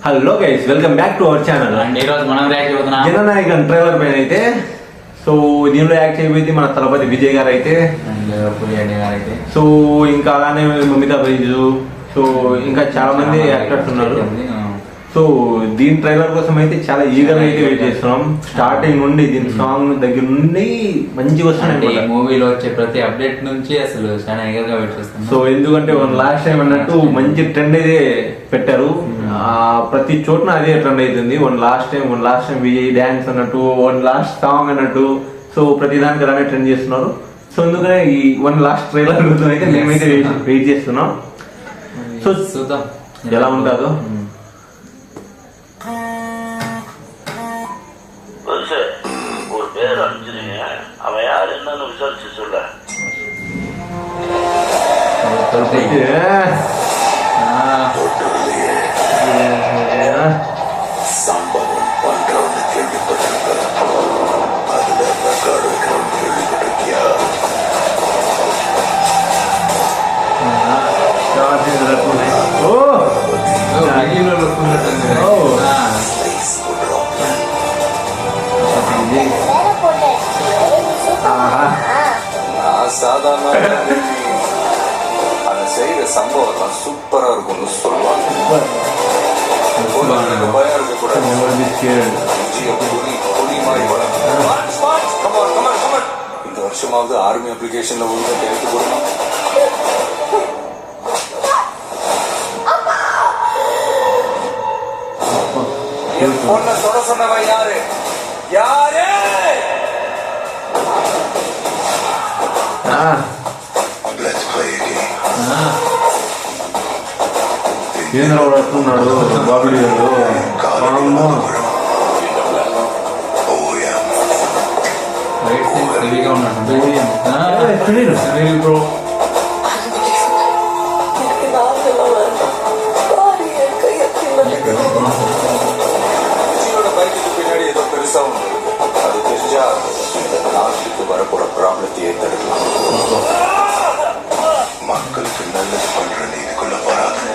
Hello guys, welcome back to our channel. And ఈరోజు మనం react అవుతున్నాం జననాయకన్ ట్రైలర్ పైన అయితే. సో దీనిలో యాక్ట్ అయిపోయింది మన తలపతి విజయ్ గారు అయితే, అండ్ పులియాడి గారు అయితే. సో ఇంకా అలానే మమితా బైజు, సో ఇంకా చాలా మంది యాక్టర్స్ ఉన్నారు. సో దీని ట్రైలర్ కోసం అయితే చాలా ఈగర్ అయితే వెయిట్ చేస్తున్నాం. స్టార్టింగ్ నుండి దీని సాంగ్ దగ్గర నుండి మంచి వస్తున్నాయి. మూవీలో వచ్చే ప్రతి అప్డేట్ నుంచి అసలు చాలా ఈగర్ గా వెయిట్ చేస్తున్నాం. సో ఎందుకంటే లాస్ట్ టైం అన్నట్టు మంచి ట్రెండ్ అయితే పెట్టారు. ప్రతి చోట్న అదే ట్రెండ్ అవుతుంది. లాస్ట్ టైం విజయ్ డాన్స్ అన్నట్టు, లాస్ట్ సాంగ్ అన్నట్టు. సో ప్రతి దానికి అలానే ట్రెండ్ చేస్తున్నారు. సో అందుకనే ఈ లాస్ట్ ట్రైలర్ కోసం అయితే మేమైతే వెయిట్ చేస్తున్నాం. సో చూద్దాం ఎలా ఉంటుందో. ஒரு பேர் அனுப்பிச்சிருங்க, அவன் யார் என்னன்னு விசாரிச்சு சொல்ல. சம்பவம் பண்றவன்னு கேள்விப்பட்டிருக்க, அதுல ரெக்கார்டு வைக்கிறவன் கேள்விப்பட்டிருக்கியா? சாதாரண அந்த செய்யற சம்பவம் சூப்பரா இருக்கும்னு சொல்லுவாங்க. பயம் இருக்கக்கூடாது. புலி மாதிரி இந்த வருஷமாவது ஆர்மி அப்ளிகேஷன்ல ஒழுங்கா எடுத்து போடணும். என் பொண்ணை தொட சொன்னவன் யாரு யாரு? కేంద్ర వస్తున్నాడు బాబుడి గారు. బ్రో பைக்கு பின்னாடி ஏதோ பெருசா ஒண்ணு இருக்கு. அது தெரிஞ்சா நாட்டுக்கு வரப்போற ப்ராப்ளத்தையே தடுக்கலாம். மக்களுக்கு நல்லது பண்ற நீதிக்குள்ள வராது.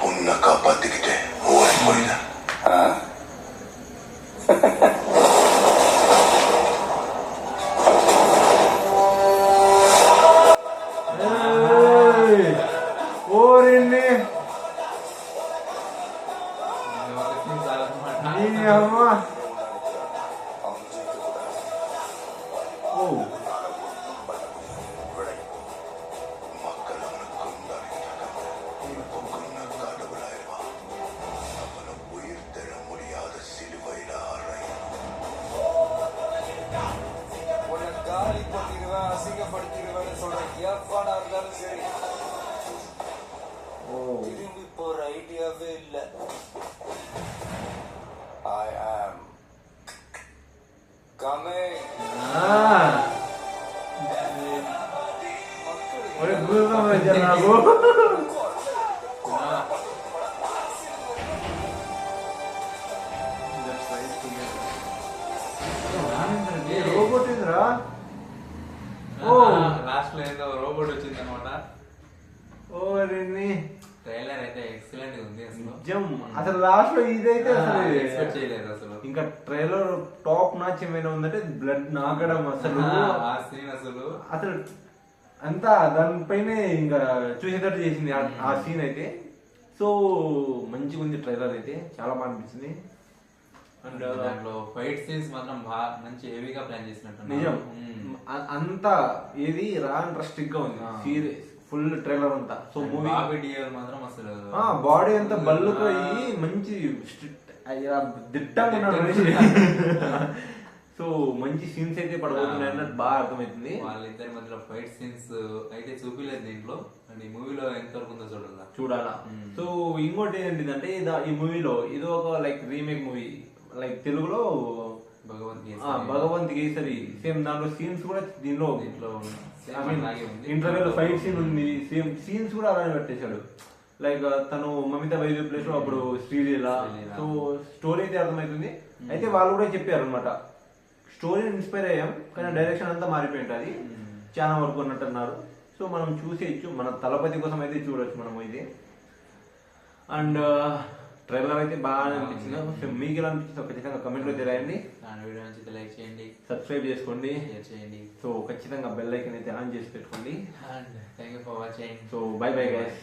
உன்னை காப்பாத்திக்கிட்டு ஓடி போயிட. திரும்பி போற ஐடியாவே இல்ல. I am coming. రోబోట్ ఏంద్రా? లాస్ట్ లో ఏదో రోబోట్ వచ్చింది అనమాట. ట్రైలర్ అయితే ఎక్సలెంట్ ఉంది అసలు లాస్ట్ లో ఇదైతే ఎక్స్పెక్ట్ చేయలేదు అసలు. ఇంకా ట్రైలర్ టాప్ నాచ్ ఏమైనా ఉందంటే బ్లడ్ నాకడం అసలు ఆ సీన్ అసలు అంతా దానిపైనే ఇంకా చూసేటట్టు చేసింది ఆ సీన్ అయితే. సో మంచిగా ఉంది ట్రైలర్ అయితే, చాలా బాగా అనిపించింది. అండ్ దాంట్లో ఫైట్ సీన్స్ మాత్రం బాగా మంచి హెవీగా ప్లాన్ చేసినట్టు. నిజం, అంతా ఏది రా ఇంట్రెస్టింగ్ గా ఉంది సీరియస్ ఫుల్ ట్రైలర్ అంతా. సో మూవీ మాత్రం అసలు బాడీ అంతా బల్లుతో అయ్యి మంచి దిట్టంగా ఉన్నాడు. సో మంచి సీన్స్ అయితే పడబోతున్నాయి అన్నట్టు బాగా అర్థమవుతుంది. వాళ్ళిద్దరి మధ్యలో ఫైట్ సీన్స్ అయితే చూపిలేదు దీంట్లో. అండ్ ఈ మూవీలో ఎంతవరకు ఉందో చూడాలా. సో ఇంకోటి ఏంటిదంటే ఈ మూవీలో ఇది ఒక లైక్ రీమేక్ మూవీ, లైక్ తెలుగులో భగవంత్ కేసరి. సేమ్ దాంట్లో సీన్స్ కూడా దీంట్లో ఇంటర్వ్యూలో ఫైట్ సీన్ ఉంది. సేమ్ సీన్స్ కూడా అలానే పెట్టేశాడు. లైక్ తను మమితా బైజు ప్లేస్ లో అప్పుడు శ్రీలీల. సో స్టోరీ అయితే అర్థమవుతుంది. అయితే వాళ్ళు కూడా చెప్పారు అనమాట, స్టోరీ ఇన్స్పైర్ అయ్యాం కానీ డైరెక్షన్ అంతా మారిపోయింది, చాలా వరకు అన్నట్టు అన్నారు. సో మనం చూసేయచ్చు, మన తలపతి కోసం అయితే చూడొచ్చు మనం ఇది. అండ్ ట్రైలర్ అయితే బాగా అనిపించింది. సో మీకు ఎలా అనిపించిందో ఖచ్చితంగా కమెంట్ లో తెలియండి. నా వీడియో నచ్చితే లైక్ చేయండి, సబ్స్క్రైబ్ చేసుకోండి. షేర్ చేయండి. సో ఖచ్చితంగా బెల్ ఐకన్ అయితే ఆన్ చేసి పెట్టుకోండి. And thank you for watching. So by bye guys.